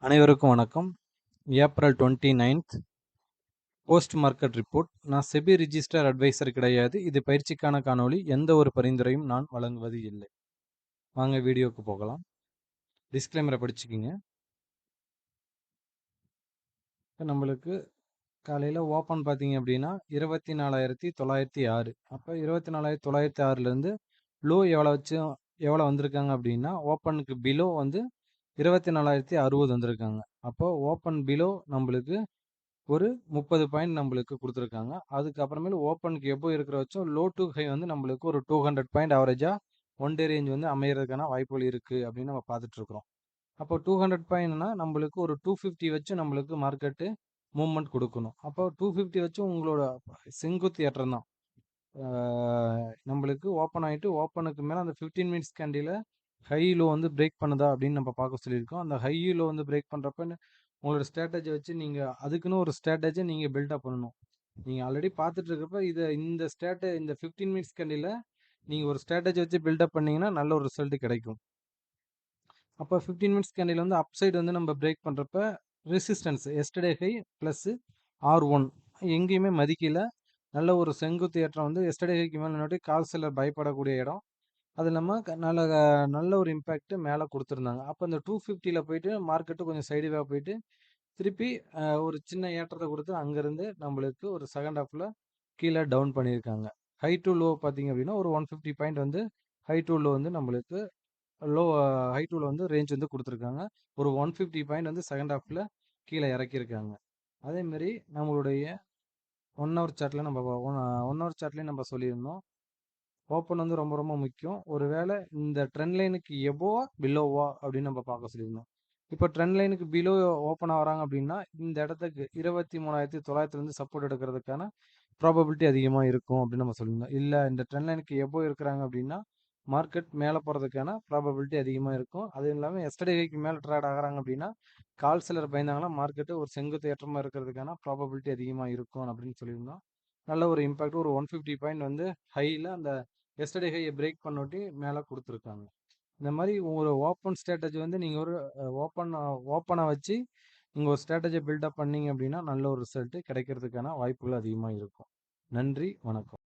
அனைவருக்கும் வணக்கம். April 29th post market report. நான் செபி ரிஜிஸ்டர் அட்வைசர் கிடையாது. இது பயிற்சிக்கான காணொளி. எந்த ஒரு பரிந்துரையும் நான் வழங்குவது இல்லை. வாங்க வீடியோக்கு போகலாம். டிஸ்க்ளைமரை படிச்சுக்கிங்க. நம்மளுக்கு காலையில் ஓப்பன் பார்த்தீங்க அப்படின்னா 24,906. அப்போ 24,906லேருந்து லோ எவ்வளோ வந்திருக்காங்க அப்படின்னா ஓப்பனுக்கு பிலோ வந்து 24,060 வந்திருக்காங்க. அப்போ ஓப்பன் பிலோ நம்மளுக்கு ஒரு 30 பாயிண்ட் நம்மளுக்கு கொடுத்துருக்காங்க. அதுக்கப்புறமேல ஓப்பனுக்கு எப்போ இருக்கிற வச்சும் லோ டு ஹை வந்து நம்மளுக்கு ஒரு 200 பாயிண்ட் ஆவரேஜாக ஒன் டே ரேஞ்ச் வந்து அமையறதுக்கான வாய்ப்புகள் இருக்குது அப்படின்னு நம்ம பார்த்துட்டு இருக்கிறோம். அப்போ 200 பாயிண்ட்னா நம்மளுக்கு ஒரு 250 வச்சு நம்மளுக்கு மார்க்கெட்டு மூவ்மெண்ட் கொடுக்கணும். அப்போ 250 வச்சு உங்களோட செங்குத்து ஏற்றம் தான். நம்மளுக்கு ஓப்பன் ஆகிட்டு ஓப்பனுக்கு மேலே அந்த 15 மினிட்ஸ் கேண்டில் ஹை லோ வந்து பிரேக் பண்ணுதா அப்படின்னு நம்ம பார்க்க சொல்லியிருக்கோம். அந்த ஹை லோ வந்து பிரேக் பண்ணுறப்ப உங்களோட ஸ்ட்ராட்டஜி வச்சு நீங்கள் அதுக்குன்னு ஒரு ஸ்ட்ராட்டஜி நீங்கள் பில்டப் பண்ணணும். நீங்கள் ஆல்ரெடி பார்த்துட்டு இருக்கப்ப இந்த 15 மினிட்ஸ் கேண்டில் நீங்கள் ஒரு ஸ்ட்ராட்டஜி வச்சு பில்டப் பண்ணிங்கன்னா நல்ல ஒரு ரிசல்ட் கிடைக்கும். அப்போ 15 மினிட்ஸ் கேண்டில் வந்து அப் சைடு வந்து நம்ம பிரேக் பண்ணுறப்ப resistance yesterday high plus R1 எங்கேயுமே மதிக்கல. நல்ல ஒரு செங்குத்து ஏற்றம் வந்து எஸ்டர்டே ஹைக்கு மேலே நோட்டி கால் செல்லர் பயப்படக்கூடிய இடம். அது இல்லாமல் நல்ல ஒரு இம்பேக்ட் மேலே கொடுத்துருந்தாங்க. அப்போ இந்த 250ல் போயிட்டு மார்க்கெட்டு கொஞ்சம் சைடுவாக போயிட்டு திருப்பி ஒரு சின்ன ஏற்றத்தை கொடுத்து அங்கேருந்து நம்மளுக்கு ஒரு செகண்ட் ஹாஃபில் கீழே டவுன் பண்ணியிருக்காங்க. ஹை டு லோ பார்த்தீங்க அப்படின்னா ஒரு 150 பாயிண்ட் வந்து ஹை டு லோ வந்து நம்மளுக்கு ஹை டு லோ வந்து ரேஞ்ச் வந்து கொடுத்துருக்காங்க. ஒரு 150 பாயிண்ட் வந்து செகண்ட் ஹாஃபில் கீழே இறக்கியிருக்காங்க. அதேமாரி நம்மளுடைய 1 ஹவர் சார்ட்லேயும் நம்ம சொல்லியிருந்தோம். ஓப்பன் வந்து ரொம்ப ரொம்ப முக்கியம். ஒருவேளை இந்த ட்ரெண்ட் லைனுக்கு எபோவா பிலோவா அப்படின்னு நம்ம பார்க்க சொல்லியிருந்தோம். இப்போ ட்ரெண்ட் லைனுக்கு பிலோ ஓப்பன் ஆகிறாங்க அப்படின்னா இந்த இடத்துக்கு 23,900 சப்போர்ட் எடுக்கிறதுக்கான ப்ராபபிலிட்டி அதிகமாக இருக்கும் அப்படின்னு நம்ம சொல்லியிருந்தோம். இல்லை இந்த ட்ரெண்ட் லைனுக்கு எபோ இருக்கிறாங்க அப்படின்னா மார்க்கெட் மேலே போகிறதுக்கான ப்ராபபிலிட்டி அதிகமாக இருக்கும். அதுவும் இல்லாமல் எஸ்டர்டேக்கு மேலே ட்ரேட் ஆகிறாங்க அப்படின்னா கால் செல்லர் பயந்தாங்கன்னா மார்க்கெட்டு ஒரு செங்குத்து ஏற்றமாக இருக்கிறதுக்கான ப்ராபபிலிட்டி அதிகமாக இருக்கும் அப்படின்னு சொல்லியிருந்தோம். நல்ல ஒரு இம்பாக்ட் ஒரு 150 பாயிண்ட் வந்து ஹையில் அந்த எஸ்டர்டே ஹையை பிரேக் பண்ணொட்டி மேலே கொடுத்துருக்காங்க. இந்த மாதிரி ஒரு ஓப்பன் ஸ்ட்ராட்டஜி வந்து நீங்கள் ஒரு ஓப்பனாக வச்சு நீங்கள் ஒரு ஸ்ட்ராட்டஜியை பில்டப் பண்ணீங்க அப்படின்னா நல்ல ஒரு ரிசல்ட்டு கிடைக்கிறதுக்கான வாய்ப்புகள் அதிகமாக இருக்கும். நன்றி, வணக்கம்.